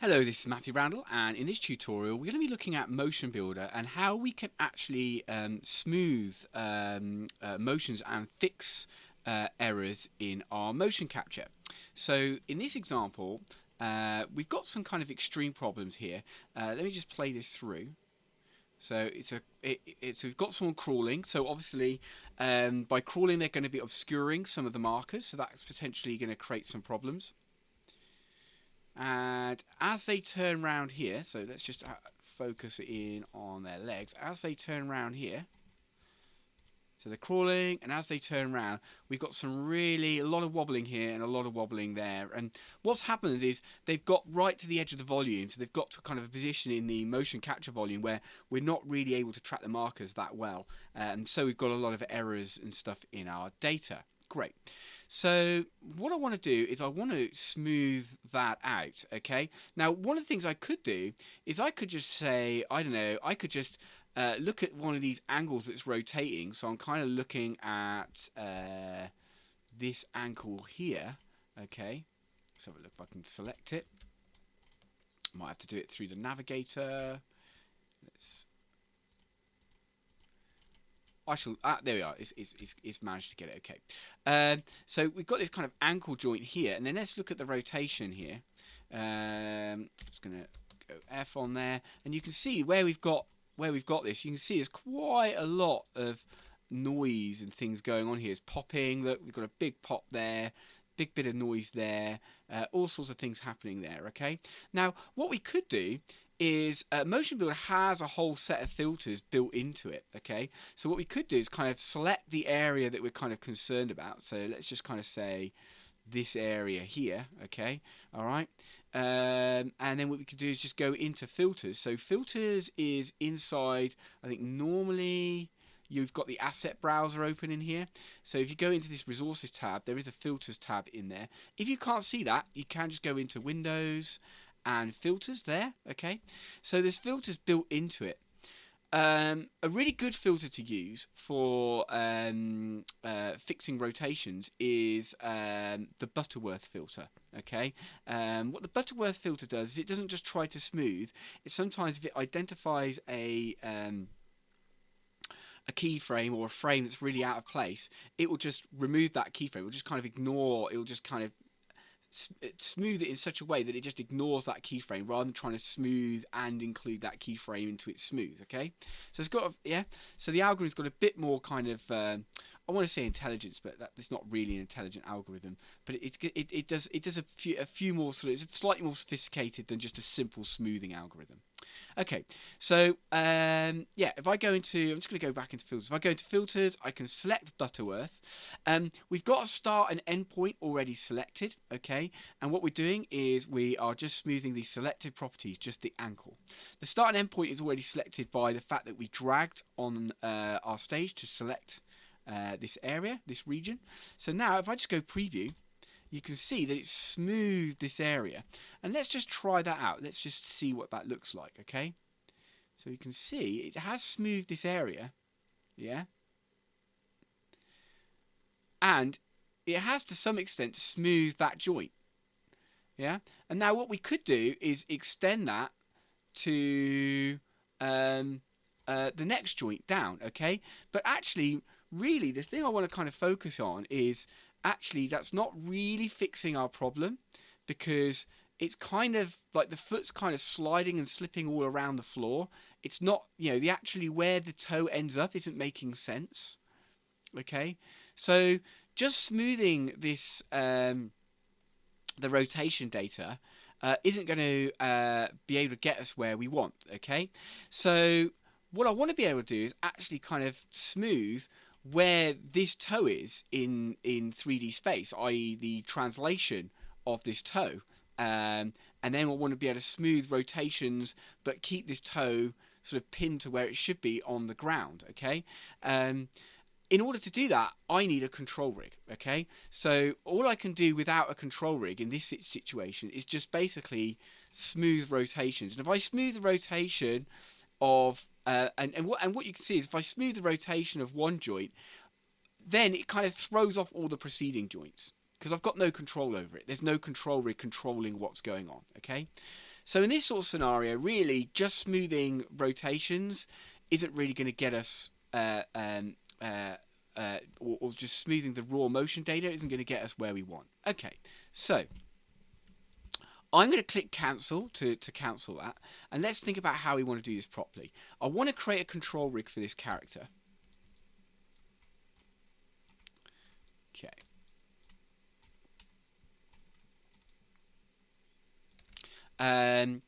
Hello, this is Matthew Randall, and in this tutorial we're going to be looking at MotionBuilder and how we can actually smooth motions and fix errors in our motion capture. So in this example we've got some kind of extreme problems here. Let me just play this through. So we've got someone crawling. So obviously, by crawling, they're going to be obscuring some of the markers. So that's potentially going to create some problems. And as they turn around here, so let's just focus in on their legs. As they turn around here, so they're crawling, and as they turn around, we've got a lot of wobbling here and a lot of wobbling there. And what's happened is they've got right to the edge of the volume, so they've got to kind of a position in the motion capture volume where we're not really able to track the markers that well. And so we've got a lot of errors and stuff in our data. Great. So what I want to do is I want to smooth that out. Okay. Now, one of the things I could do is I could just say, I don't know, I could just look at one of these angles that's rotating. So I'm kind of looking at this angle here. Okay. Let's have a look if I can select it. Might have to do it through the navigator. There we are. It's managed to get it. Okay. So we've got this kind of ankle joint here, and then let's look at the rotation here. Just gonna go F on there, and you can see where we've got this. You can see there's quite a lot of noise and things going on here. It's popping. Look, we've got a big pop there. Big bit of noise there. All sorts of things happening there. Okay. Now, what we could do is MotionBuilder has a whole set of filters built into it. Okay, so what we could do is kind of select the area that we're kind of concerned about. So let's just kind of say this area here. Okay, all right, and then what we could do is just go into filters. So filters is inside, I think normally you've got the asset browser open in here. So if you go into this resources tab, there is a filters tab in there. If you can't see that, you can just go into Windows and filters there. Okay, so there's filters built into it. A really good filter to use for fixing rotations is the Butterworth filter. Okay, what the Butterworth filter does is it doesn't just try to smooth. It sometimes, if it identifies a keyframe or a frame that's really out of place, it will just remove that keyframe. It will just kind of ignore. It will just kind of smooth it in such a way that it just ignores that keyframe rather than trying to smooth and include that keyframe into its smooth. Okay, so it's got so the algorithm's got a bit more kind of I want to say intelligence, but it's not really an intelligent algorithm. But it does a few more it's slightly more sophisticated than just a simple smoothing algorithm. Okay, so if I go into, I'm just going to go back into filters. If I go into filters, I can select Butterworth. We've got a start and end point already selected. Okay, and what we're doing is we are just smoothing the selected properties, just the ankle. The start and end point is already selected by the fact that we dragged on our stage to select this area, this region. So now if I just go preview, you can see that it's smoothed this area. And let's just try that out. Let's just see what that looks like, okay? So you can see it has smoothed this area, yeah? And it has to some extent smoothed that joint, yeah? And now what we could do is extend that to the next joint down, okay? But actually, really, the thing I want to kind of focus on is actually that's not really fixing our problem, because it's kind of like the foot's kind of sliding and slipping all around the floor. It's not, the actually where the toe ends up isn't making sense. Okay, so just smoothing this the rotation data isn't going to be able to get us where we want. Okay, so what I want to be able to do is actually kind of smooth where this toe is in 3D space, i.e. the translation of this toe. And then I want to be able to smooth rotations, but keep this toe sort of pinned to where it should be on the ground, okay? In order to do that, I need a control rig, okay? So all I can do without a control rig in this situation is just basically smooth rotations. And if I smooth the rotation of and what you can see is if I smooth the rotation of one joint, then it kind of throws off all the preceding joints because I've got no control over it. There's no control rig controlling what's going on. Okay, So in this sort of scenario, really, just smoothing rotations isn't really going to get us, or just smoothing the raw motion data isn't going to get us where we want. Okay, so I'm going to click cancel to cancel that, and let's think about how we want to do this properly. I want to create a control rig for this character. Okay. And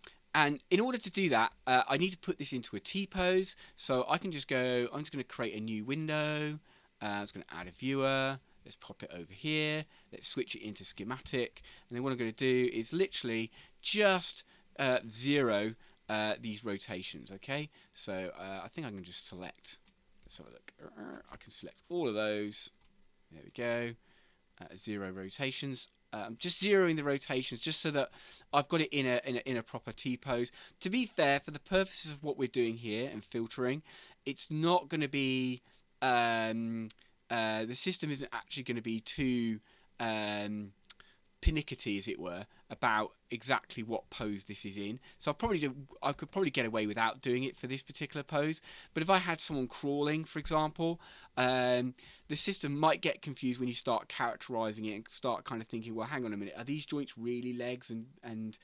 in order to do that, I need to put this into a T-pose. So I can just go, I'm just going to create a new window. I'm just going to add a viewer. Let's pop it over here. Let's switch it into schematic. And then what I'm going to do is literally just zero these rotations. Okay. So I think I can just select. Let's have a look. I can select all of those. There we go. 0 rotations. I'm just zeroing the rotations just so that I've got it in a proper T-pose. To be fair, for the purposes of what we're doing here and filtering, it's not going to be the system isn't actually going to be too pernickety, as it were, about exactly what pose this is in. So I could probably get away without doing it for this particular pose. But if I had someone crawling, for example, the system might get confused when you start characterizing it and start kind of thinking, well, hang on a minute, are these joints really legs and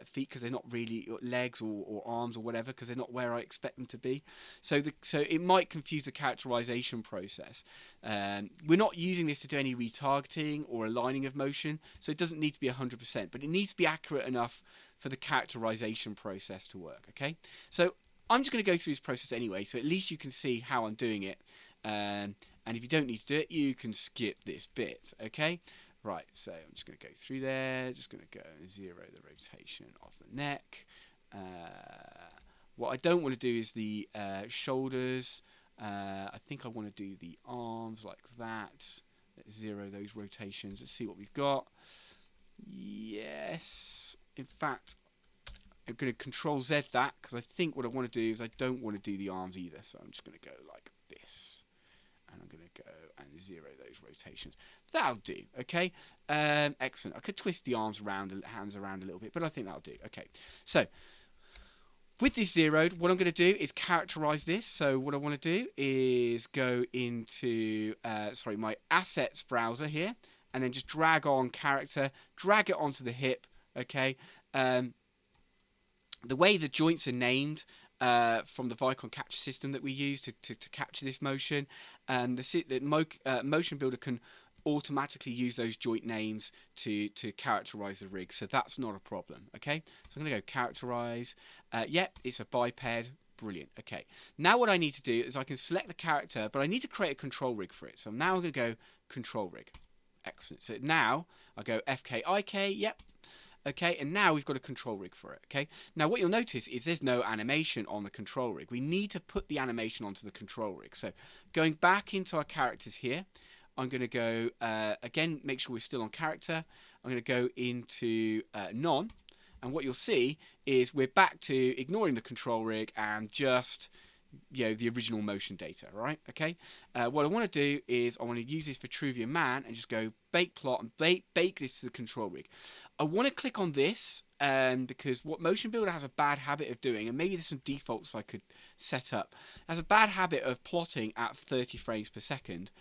feet, because they're not really legs or arms or whatever, because they're not where I expect them to be. So it might confuse the characterization process. We're not using this to do any retargeting or aligning of motion, so it doesn't need to be 100%, but it needs to be accurate enough for the characterization process to work. Okay, so I'm just going to go through this process anyway, so at least you can see how I'm doing it. And if you don't need to do it, you can skip this bit. Okay. Right, so I'm just going to go through there, just going to go and zero the rotation of the neck. What I don't want to do is the shoulders. I think I want to do the arms like that. Let's zero those rotations. Let's see what we've got. Yes. In fact, I'm going to Control Z that, because I think what I want to do is I don't want to do the arms either. So I'm just going to go like this. And I'm going to go and zero those rotations. That'll do, okay? Excellent. I could twist the arms around, the hands around a little bit, but I think that'll do. Okay, so with this zeroed, what I'm going to do is characterize this. So what I want to do is go into, my assets browser here, and then just drag on character, drag it onto the hip, okay? The way the joints are named, from the Vicon capture system that we use to capture this motion, and the MotionBuilder can automatically use those joint names to characterize the rig, so that's not a problem. Okay, so I'm going to go characterize. Yep, it's a biped. Brilliant. Okay, now what I need to do is I can select the character, but I need to create a control rig for it. So now I'm going to go control rig. Excellent. So now I go FKIK. Yep. Okay, and now we've got a control rig for it. Okay, now what you'll notice is there's no animation on the control rig. We need to put the animation onto the control rig. So going back into our characters here, I'm going to go, again, make sure we're still on character. I'm going to go into none, and what you'll see is we're back to ignoring the control rig and just, the original motion data, right? Okay. What I want to do is I want to use this Vitruvian Man and just go bake plot and bake this to the control rig. I want to click on this because what MotionBuilder has a bad habit of doing, and maybe there's some defaults I could set up, has a bad habit of plotting at 30 frames per second,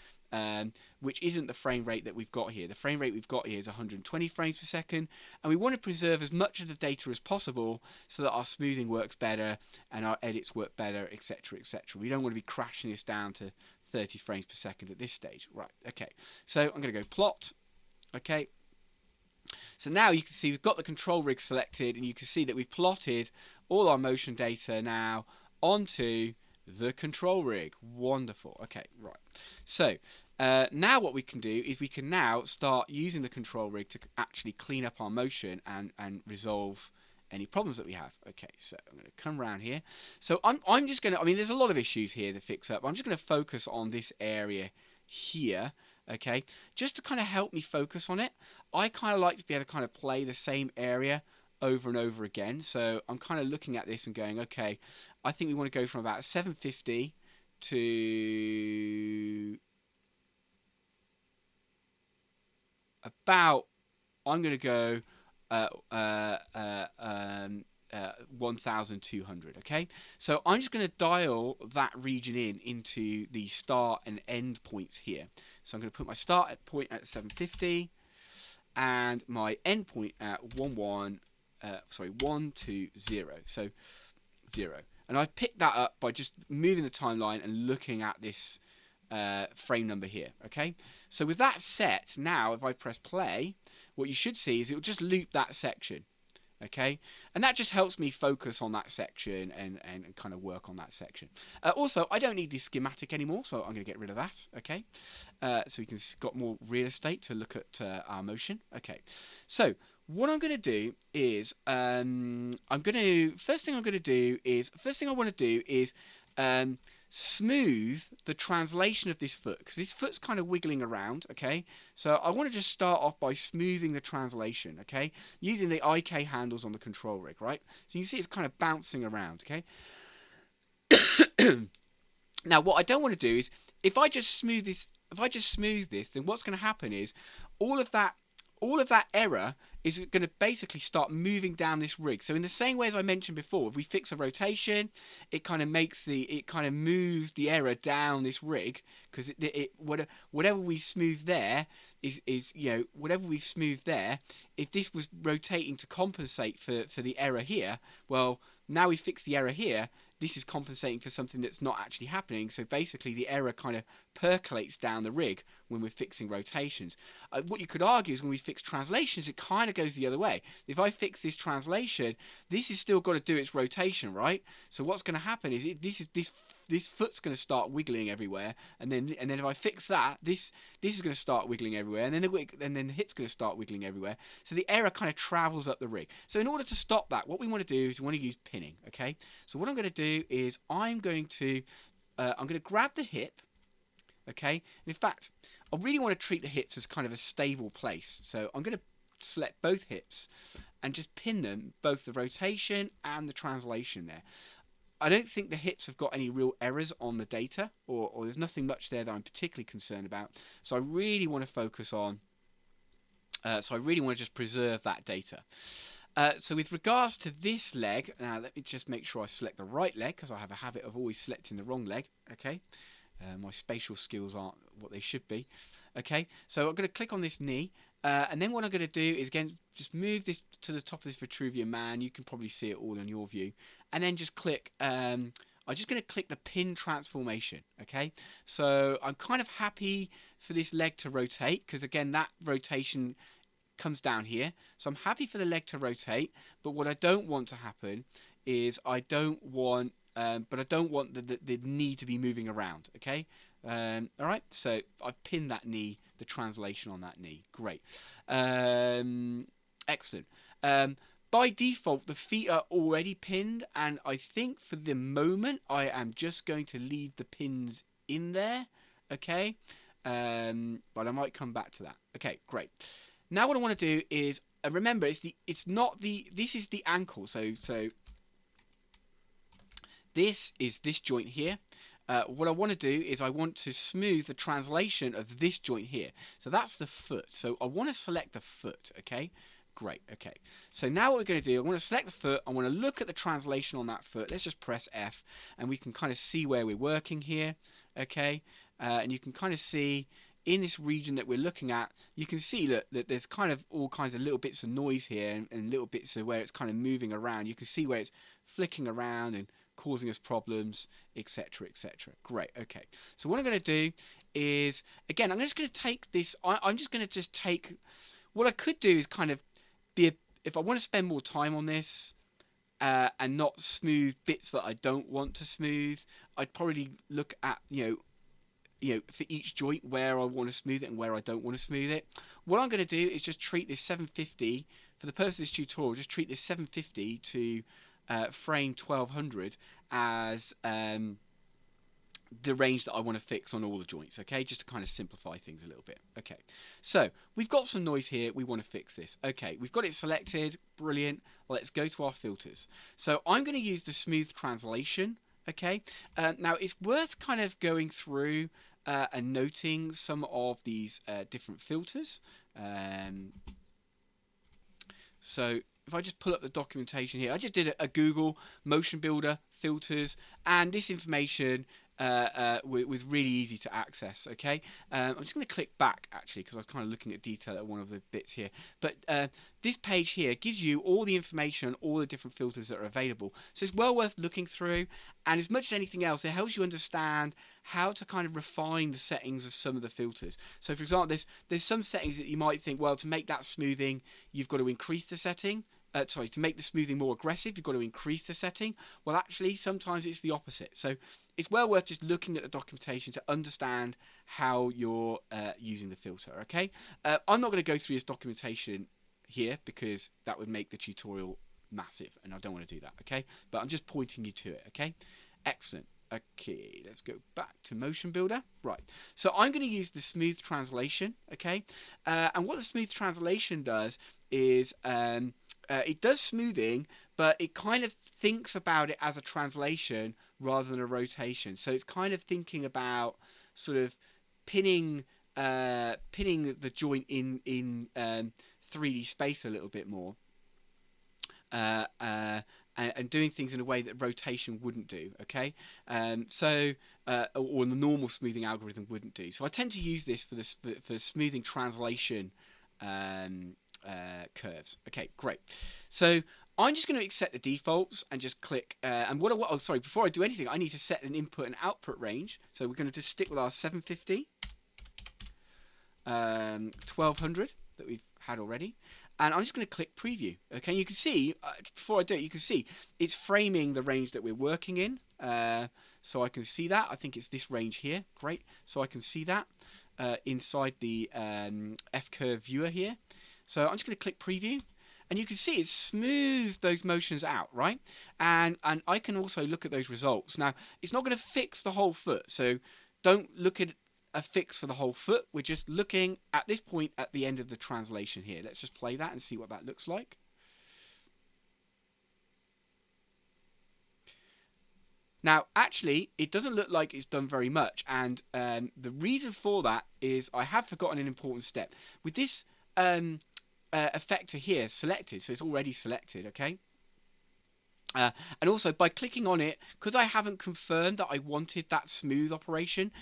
which isn't the frame rate that we've got here. The frame rate we've got here is 120 frames per second, and we want to preserve as much of the data as possible so that our smoothing works better and our edits work better, etc., etc. We don't want to be crashing this down to 30 frames per second at this stage. Right, okay. So I'm going to go plot. Okay. So now you can see we've got the control rig selected, and you can see that we've plotted all our motion data now onto the control rig. Wonderful. Okay, right. So now what we can do is we can now start using the control rig to actually clean up our motion and resolve any problems that we have. Okay, so I'm going to come around here. So I'm just going to, there's a lot of issues here to fix up. I'm just going to focus on this area here. Okay, just to kind of help me focus on it. I kind of like to be able to kind of play the same area over and over again. So I'm kind of looking at this and going, okay, I think we want to go from about 750 to about, I'm going to go 1200. Okay, so I'm just going to dial that region into the start and end points here. So I'm going to put my start point at 750 and my end point at 120. So 0. And I picked that up by just moving the timeline and looking at this frame number here. Okay, so with that set, now if I press play, what you should see is it will just loop that section. Okay, and that just helps me focus on that section and kind of work on that section. Also, I don't need this schematic anymore, so I'm going to get rid of that. Okay, so we can got more real estate to look at our motion. Okay, so what I'm going to do is first thing I want to do is smooth the translation of this foot, because this foot's kind of wiggling around. Okay, so I want to just start off by smoothing the translation, okay, using the IK handles on the control rig, right? So you can see it's kind of bouncing around. Okay, now what I don't want to do is, if I just smooth this, then what's going to happen is all of that error is going to basically start moving down this rig. So in the same way as I mentioned before, if we fix a rotation, it kind of moves the error down this rig, because whatever we smooth there is whatever we smooth there, if this was rotating to compensate for the error here, well, now we fix the error here, this is compensating for something that's not actually happening. So basically the error kind of percolates down the rig when we're fixing rotations. What you could argue is when we fix translations, it kind of goes the other way. If I fix this translation, this has still got to do its rotation, right? So what's going to happen is this foot's going to start wiggling everywhere, and then if I fix that, this is going to start wiggling everywhere, and then the hip's going to start wiggling everywhere. So the error kind of travels up the rig. So in order to stop that, what we want to do is we want to use pinning. Okay, so what I'm going to do is I'm going to grab the hip. Okay, and in fact, I really want to treat the hips as kind of a stable place. So I'm going to select both hips and just pin them, both the rotation and the translation there. I don't think the hips have got any real errors on the data, or there's nothing much there that I'm particularly concerned about. So I really want to focus on, so I really want to just preserve that data. So with regards to this leg, now let me just make sure I select the right leg, because I have a habit of always selecting the wrong leg. Okay, my spatial skills aren't what they should be. Okay, so I'm going to click on this knee, and then what I'm going to do is again just move this to the top of this Vitruvian Man. You can probably see it all in your view, and then just click. I'm just going to click the pin transformation. Okay, so I'm kind of happy for this leg to rotate, because again that rotation comes down here. So I'm happy for the leg to rotate, but what I don't want to happen is I don't want the knee to be moving around. Okay, all right. So I've pinned that knee, the translation on that knee. Great, excellent. By default, the feet are already pinned, and I think for the moment I am just going to leave the pins in there. Okay, but I might come back to that. Okay, great. Now what I want to do is remember this is the ankle. So this is this joint here. What I want to do is I want to smooth the translation of this joint here. So that's the foot. So I want to select the foot. Okay, great. Okay, so now what we're going to do, I want to select the foot. I want to look at the translation on that foot. Let's just press F, and we can kind of see where we're working here. Okay, and you can kind of see in this region that we're looking at, you can see that there's kind of all kinds of little bits of noise here, and little bits of where it's kind of moving around. You can see where it's flicking around and causing us problems, etc., etc. Great. Okay, so what I'm going to do is, again, I'm just going to take this. I'm just going to just take. What I could do is kind of if I want to spend more time on this and not smooth bits that I don't want to smooth, I'd probably look at for each joint where I want to smooth it and where I don't want to smooth it. What I'm going to do is just treat this 750 for the purpose of this tutorial. Just treat this 750 to frame 1200 as the range that I want to fix on all the joints. Okay, just to kind of simplify things a little bit. Okay, so we've got some noise here. We want to fix this. Okay, we've got it selected. Brilliant. Let's go to our filters. So I'm going to use the smooth translation. Okay, now it's worth kind of going through and noting some of these different filters. So if I just pull up the documentation here, I just did a Google MotionBuilder filters, and this information was really easy to access. Okay, I'm just going to click back actually because I was kind of looking at detail at one of the bits here. But this page here gives you all the information on all the different filters that are available. So it's well worth looking through, and as much as anything else, it helps you understand how to kind of refine the settings of some of the filters. So for example, there's some settings that you might think, well, to make that smoothing, you've got to increase the setting. To make the smoothing more aggressive, you've got to increase the setting. Well, actually, sometimes it's the opposite. So it's well worth just looking at the documentation to understand how you're using the filter, okay? I'm not going to go through this documentation here because that would make the tutorial massive, and I don't want to do that, okay? But I'm just pointing you to it, okay? Excellent. Okay, let's go back to MotionBuilder. Right, so I'm going to use the smooth translation, okay? And what the smooth translation does is it does smoothing, but it kind of thinks about it as a translation rather than a rotation. So it's kind of thinking about sort of pinning the joint in 3D space a little bit more, and doing things in a way that rotation wouldn't do. Okay, or the normal smoothing algorithm wouldn't do. So I tend to use this for smoothing translation curves. Okay, great. So I'm just going to accept the defaults and just click. Before I do anything, I need to set an input and output range. So we're going to just stick with our 750, 1200 that we've had already. And I'm just going to click preview. Okay, you can see, before I do it, you can see it's framing the range that we're working in. So I can see that. I think it's this range here. Great. So I can see that inside the F-curve viewer here. So I'm just going to click preview, and you can see it's smoothed those motions out, right? And I can also look at those results. Now, it's not going to fix the whole foot, so don't look at a fix for the whole foot. We're just looking at this point at the end of the translation here. Let's just play that and see what that looks like. Now, actually, it doesn't look like it's done very much, and the reason for that is I have forgotten an important step. With this effector here selected, so it's already selected, okay? And also by clicking on it, because I haven't confirmed that I wanted that smooth operation,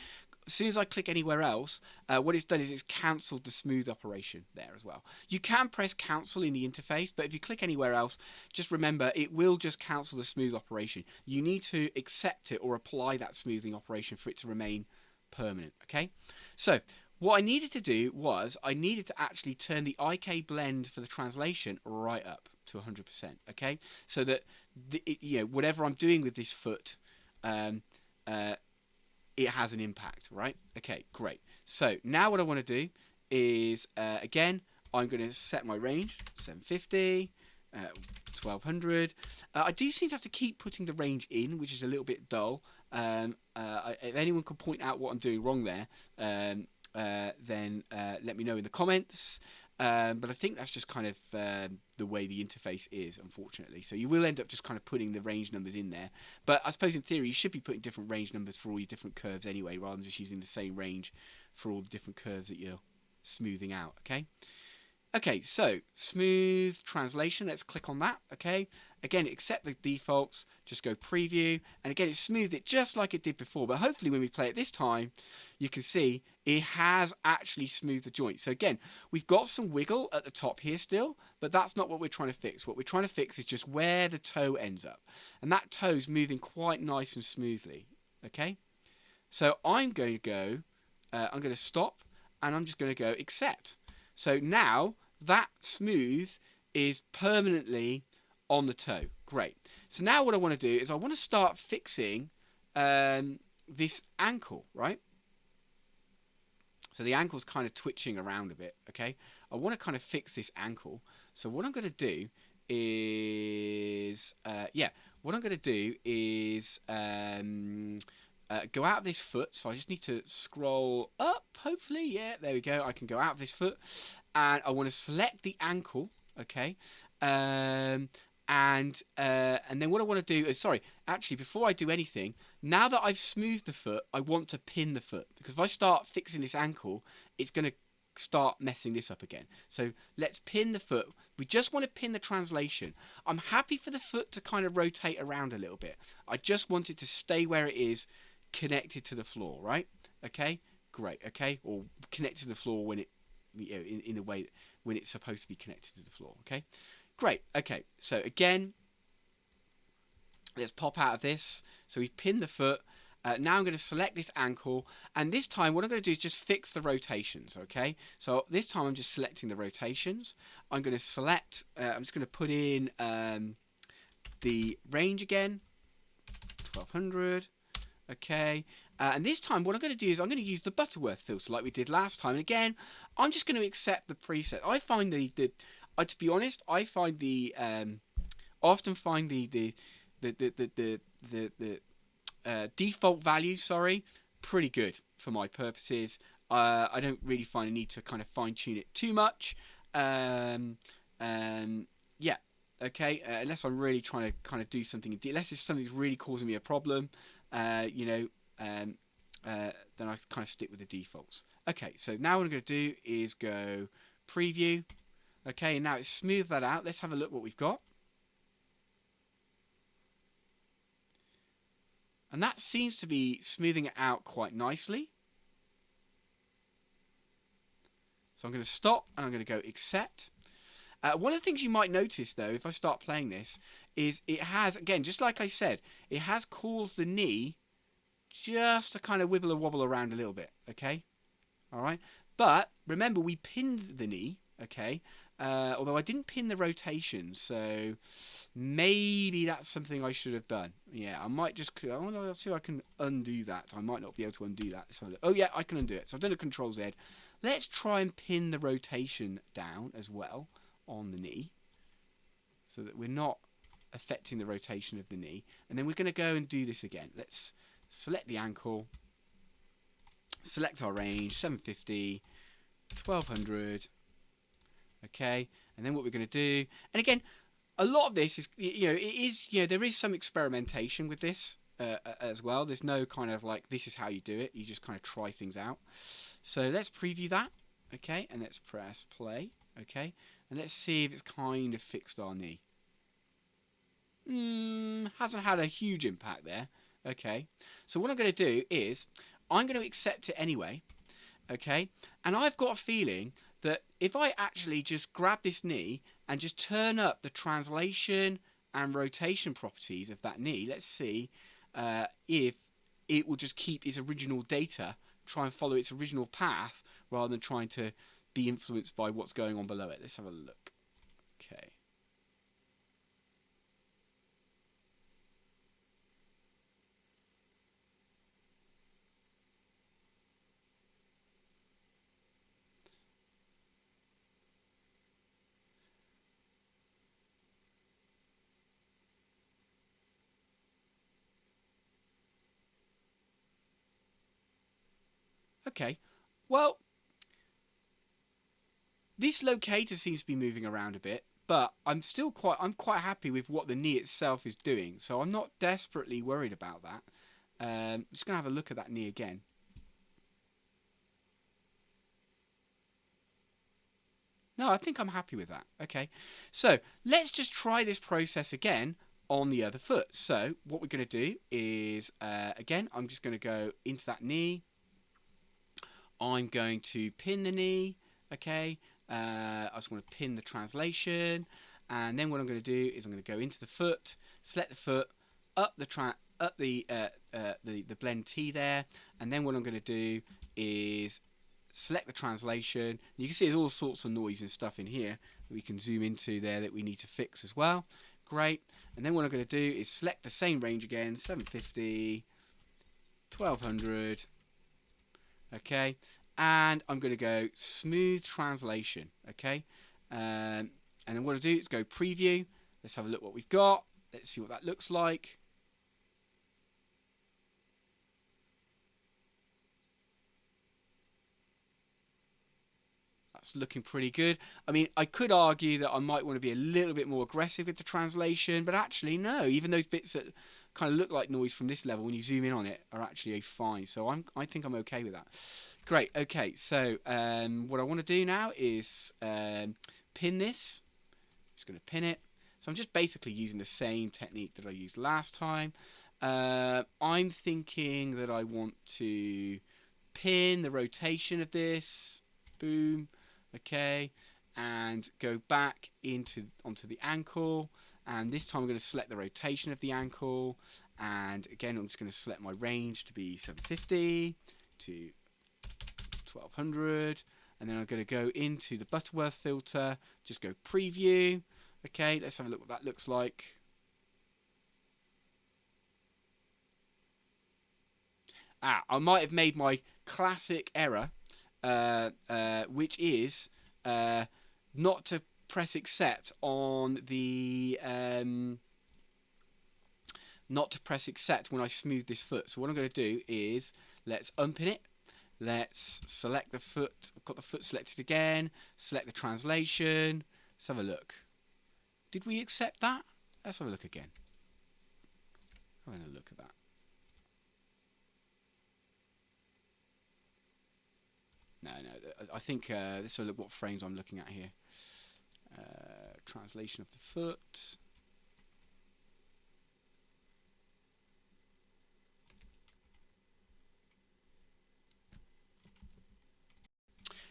as soon as I click anywhere else, what it's done is it's cancelled the smooth operation there as well. You can press cancel in the interface, but if you click anywhere else, just remember it will just cancel the smooth operation. You need to accept it or apply that smoothing operation for it to remain permanent, okay? So what I needed to do was I needed to actually turn the IK blend for the translation right up to 100%, okay? So that whatever I'm doing with this foot, it has an impact, right? Okay, great. So now what I want to do is, again, I'm going to set my range, 750, 1200. I do seem to have to keep putting the range in, which is a little bit dull. If anyone can point out what I'm doing wrong there, then let me know in the comments. But I think that's just kind of the way the interface is, unfortunately. So you will end up just kind of putting the range numbers in there. But I suppose in theory you should be putting different range numbers for all your different curves anyway, rather than just using the same range for all the different curves that you're smoothing out, okay? Okay, so smooth translation, let's click on that, okay? Again, accept the defaults, just go preview, and again, it smoothed it just like it did before, but hopefully when we play it this time, you can see it has actually smoothed the joint. So again, we've got some wiggle at the top here still, but that's not what we're trying to fix. What we're trying to fix is just where the toe ends up, and that toe's moving quite nice and smoothly, okay? So I'm going to go, I'm going to stop, and I'm just going to go accept. So now that smooth is permanently on the toe. Great. So now what I want to do is I want to start fixing this ankle, right? So the ankle's kind of twitching around a bit, okay? I want to kind of fix this ankle. So what I'm going to do is, go out of this foot. So I just need to scroll up, hopefully. Yeah, there we go. I can go out of this foot. And I want to select the ankle, okay? And then what I want to do is, actually, before I do anything, now that I've smoothed the foot, I want to pin the foot. Because if I start fixing this ankle, it's going to start messing this up again. So let's pin the foot. We just want to pin the translation. I'm happy for the foot to kind of rotate around a little bit. I just want it to stay where it is, connected to the floor, right? Okay, great. Okay, or connected to the floor when it, you know, in the way when it's supposed to be connected to the floor. Okay, great. Okay, so again, let's pop out of this. So we've pinned the foot. Now I'm going to select this ankle, and this time what I'm going to do is just fix the rotations, okay? So this time I'm just selecting the rotations. I'm going to select, I'm just going to put in the range again, 1200, okay? And this time what I'm going to do is I'm going to use the Butterworth filter like we did last time. And again, I'm just going to accept the preset. I find to be honest, I find often find the default values, pretty good for my purposes. I don't really find a need to kind of fine tune it too much. Yeah, okay. Unless I'm really trying to kind of do something, unless it's something that's really causing me a problem, you know, then I kind of stick with the defaults. Okay, so now what I'm going to do is go preview. Okay, and now it's smoothed that out. Let's have a look what we've got. And that seems to be smoothing it out quite nicely. So I'm going to stop and I'm going to go accept. One of the things you might notice though, if I start playing this, is it has, again, just like I said, it has caused the knee just to kind of wibble and wobble around a little bit, okay? All right. But remember, we pinned the knee, okay? Although I didn't pin the rotation, so maybe that's something I should have done. Yeah, I might just, I'll see if I can undo that. I might not be able to undo that. So, oh yeah, I can undo it. So I've done a Control Z. Let's try and pin the rotation down as well on the knee, so that we're not affecting the rotation of the knee. And then we're going to go and do this again. Let's select the ankle, select our range, 750, 1200. Okay, and then what we're going to do, and again, a lot of this is, you know, it is, you know, there is some experimentation with this as well. There's no kind of like, this is how you do it. You just kind of try things out. So let's preview that. Okay, and let's press play. Okay, and let's see if it's kind of fixed our knee. Hasn't had a huge impact there. Okay, so what I'm going to do is I'm going to accept it anyway. Okay, and I've got a feeling that if I actually just grab this knee and just turn up the translation and rotation properties of that knee, let's see if it will just keep its original data, try and follow its original path, rather than trying to be influenced by what's going on below it. Let's have a look. Okay. Okay, well, this locator seems to be moving around a bit, but I'm quite happy with what the knee itself is doing, so I'm not desperately worried about that. I'm just going to have a look at that knee again. No, I think I'm happy with that. Okay, so let's just try this process again on the other foot. So what we're going to do is, again, I'm just going to go into that knee. I'm going to pin the knee, okay? I just want to pin the translation, and then what I'm going to do is I'm going to go into the foot, select the foot, up the blend T there, and then what I'm going to do is select the translation. You can see there's all sorts of noise and stuff in here that we can zoom into there that we need to fix as well. Great. And then what I'm going to do is select the same range again, 750, 1200. Okay, and I'm going to go smooth translation. Okay, and then what I'll do is go preview. Let's have a look what we've got. Let's see what that looks like. That's looking pretty good. I mean, I could argue that I might want to be a little bit more aggressive with the translation, but actually no, even those bits that kind of look like noise from this level, when you zoom in on it, are actually fine. So I think I'm okay with that. Great. Okay, so what I want to do now is pin this. I'm just going to pin it. So I'm just basically using the same technique that I used last time. I'm thinking that I want to pin the rotation of this. Boom. Okay. And go back onto the ankle. And this time I'm going to select the rotation of the ankle. And again, I'm just going to select my range to be 750 to 1200. And then I'm going to go into the Butterworth filter. Just go preview. Okay, let's have a look what that looks like. I might have made my classic error, which is not to press accept on the not to press accept when I smooth this foot. So what I'm going to do is let's unpin it. Let's select the foot. I've got the foot selected again. Select the translation. Let's have a look. Did we accept that? Let's have a look again. Having a look at that. No. I think this will look what frames I'm looking at here. Translation of the foot.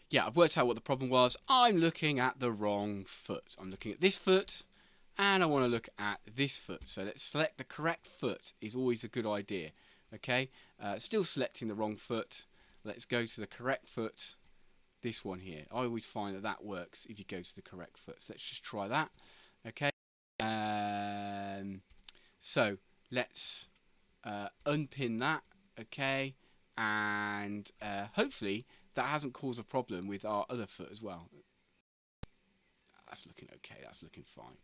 Yeah, I've worked out what the problem was. I'm looking at the wrong foot. I'm looking at this foot, and I want to look at this foot. So let's select the correct foot is always a good idea. Okay, still selecting the wrong foot. Let's go to the correct foot. This one here. I always find that works if you go to the correct foot. So let's just try that. Okay. So let's unpin that. Okay, and hopefully that hasn't caused a problem with our other foot as well. That's looking okay. That's looking fine.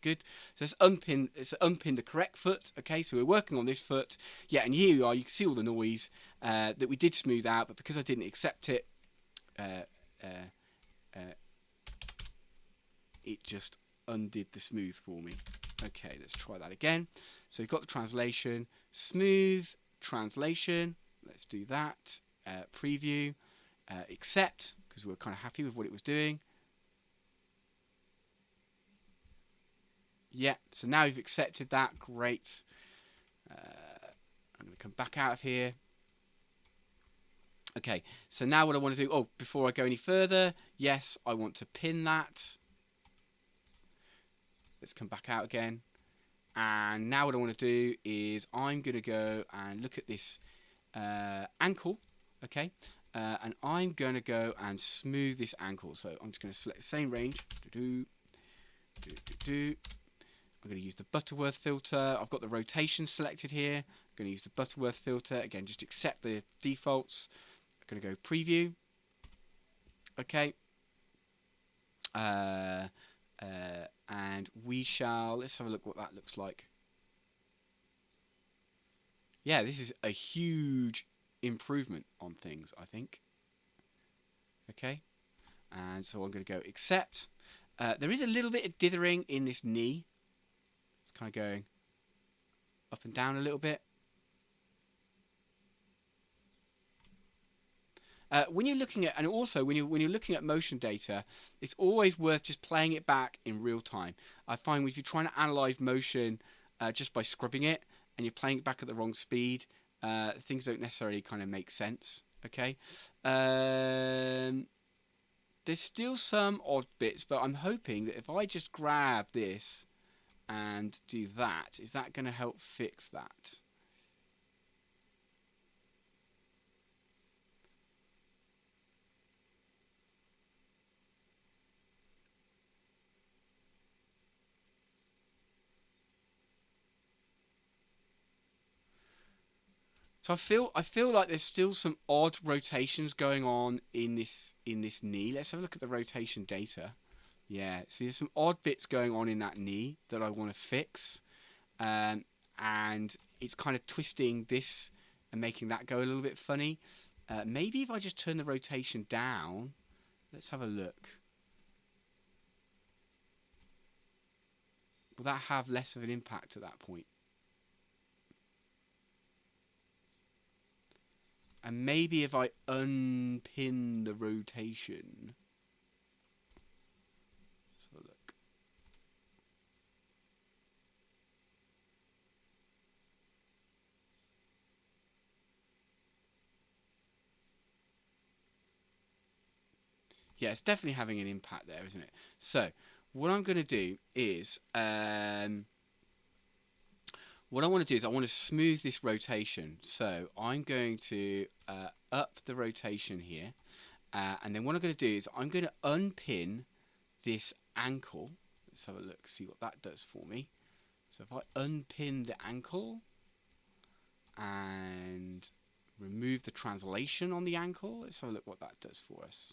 Good. So let's unpin the correct foot. Okay, so we're working on this foot. Yeah, and here you are. You can see all the noise that we did smooth out, but because I didn't accept it, it just undid the smooth for me. Okay, let's try that again. So you've got the translation, smooth translation. Let's do that. Preview, accept, because we're kind of happy with what it was doing. Yeah, so now you've accepted that. Great. I'm going to come back out of here. Okay, so now what I want to do, before I go any further, yes, I want to pin that. Let's come back out again. And now what I want to do is I'm going to go and look at this ankle, okay? And I'm going to go and smooth this ankle. So I'm just going to select the same range. I'm going to use the Butterworth filter. I've got the rotation selected here. I'm going to use the Butterworth filter. Again, just accept the defaults. I'm going to go preview. Okay. And let's have a look what that looks like. Yeah, this is a huge improvement on things, I think. Okay. And so I'm going to go accept. There is a little bit of dithering in this knee. It's kind of going up and down a little bit. When you're looking at, and also when you're looking at motion data, it's always worth just playing it back in real time. I find if you're trying to analyze motion just by scrubbing it and you're playing it back at the wrong speed, things don't necessarily kind of make sense. Okay. There's still some odd bits, but I'm hoping that if I just grab this and do that, is that going to help fix that? So I feel like there's still some odd rotations going on in this knee. Let's have a look at the rotation data. Yeah, so there's some odd bits going on in that knee that I want to fix, and it's kind of twisting this and making that go a little bit funny. Maybe if I just turn the rotation down, let's have a look. Will that have less of an impact at that point? And maybe if I unpin the rotation. Let's have a look. Yeah, it's definitely having an impact there, isn't it? So what I'm going to do is, what I want to do is I want to smooth this rotation. So I'm going to up the rotation here. And then what I'm going to do is I'm going to unpin this ankle. Let's have a look, see what that does for me. So if I unpin the ankle and remove the translation on the ankle, let's have a look what that does for us.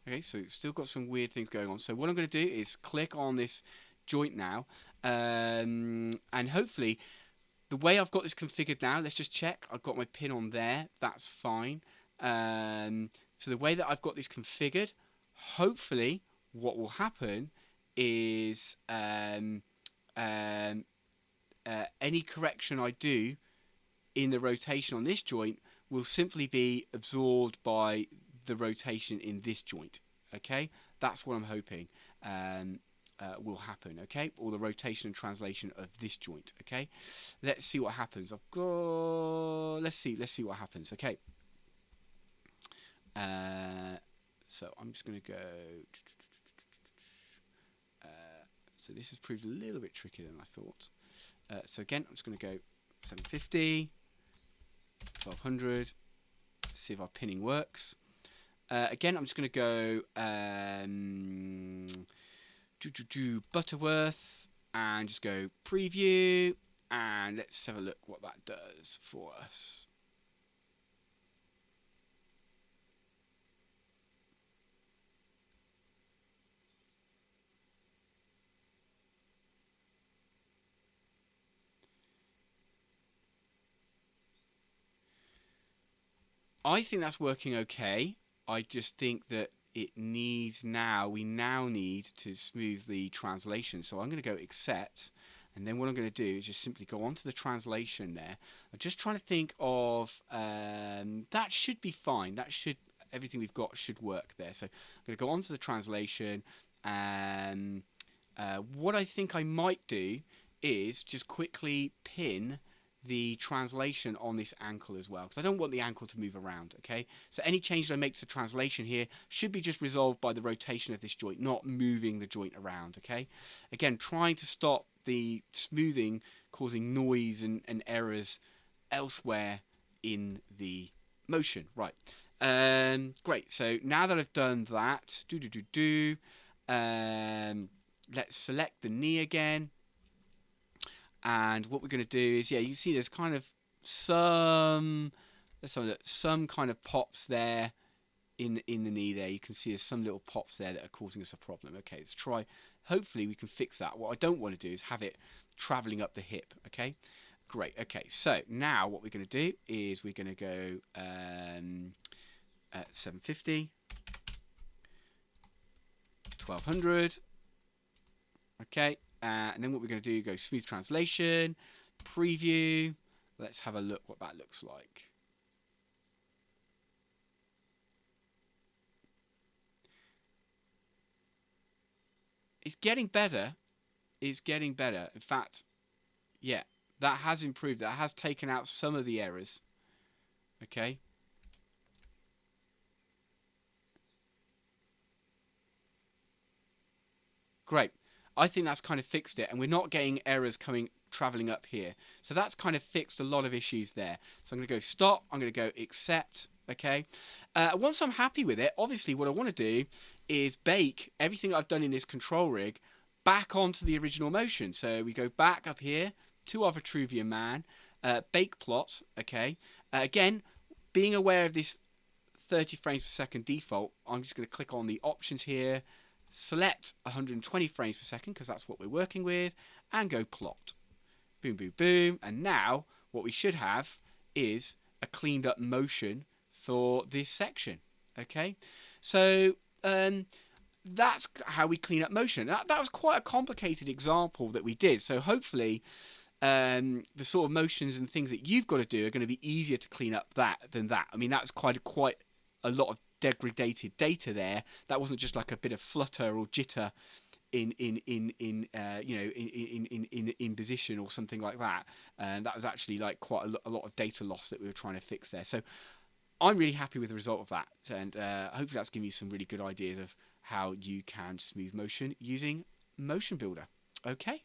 Okay, so still got some weird things going on. So what I'm going to do is click on this joint now, and hopefully the way I've got this configured now, let's just check. I've got my pin on there. That's fine. So the way that I've got this configured, hopefully what will happen is any correction I do in the rotation on this joint will simply be absorbed by the rotation in this joint. Okay, that's what I'm hoping will happen. Okay, or the rotation and translation of this joint. Okay, let's see what happens. I've got, let's see what happens. Okay, so I'm just going to go, so this has proved a little bit trickier than I thought. So again, I'm just going to go 750, 1200, see if our pinning works. Again, I'm just going to go Butterworth and just go preview, and let's have a look what that does for us. I think that's working okay. I just think that it needs we now need to smooth the translation. So I'm going to go accept, and then what I'm going to do is just simply go onto the translation there. I'm just trying to think of, that should be fine. That should, everything we've got should work there. So I'm going to go onto the translation, and what I think I might do is just quickly pin the translation on this ankle as well, because I don't want the ankle to move around. Okay, so any changes I make to the translation here should be just resolved by the rotation of this joint, not moving the joint around. Okay, again, trying to stop the smoothing causing noise and errors elsewhere in the motion. Right, great. So now that I've done that, let's select the knee again. And what we're going to do is, yeah, you see there's kind of some kind of pops there in the knee there. You can see there's some little pops there that are causing us a problem. Okay, let's try. Hopefully we can fix that. What I don't want to do is have it traveling up the hip. Okay, great. Okay, so now what we're going to do is we're going to go 750, 1200. Okay. And then what we're going to do, go smooth translation, preview. Let's have a look what that looks like. It's getting better. It's getting better. In fact, yeah, that has improved. That has taken out some of the errors. Okay. Great. I think that's kind of fixed it, and we're not getting errors traveling up here. So that's kind of fixed a lot of issues there. So I'm going to go stop. I'm going to go accept. Okay. Once I'm happy with it, obviously what I want to do is bake everything I've done in this control rig back onto the original motion. So we go back up here to our Vitruvian Man, bake plot. Okay. Again, being aware of this 30 frames per second default, I'm just going to click on the options here, select 120 frames per second because that's what we're working with, and go plot. Boom, boom, boom. And now what we should have is a cleaned up motion for this section. Okay, so that's how we clean up motion. That was quite a complicated example that we did. So hopefully the sort of motions and things that you've got to do are going to be easier to clean up than that. I mean, that's quite a lot of degraded data there. That wasn't just like a bit of flutter or jitter in position or something like that. And that was actually like quite a lot of data loss that we were trying to fix there. So I'm really happy with the result of that, and hopefully that's giving you some really good ideas of how you can smooth motion using MotionBuilder. Okay.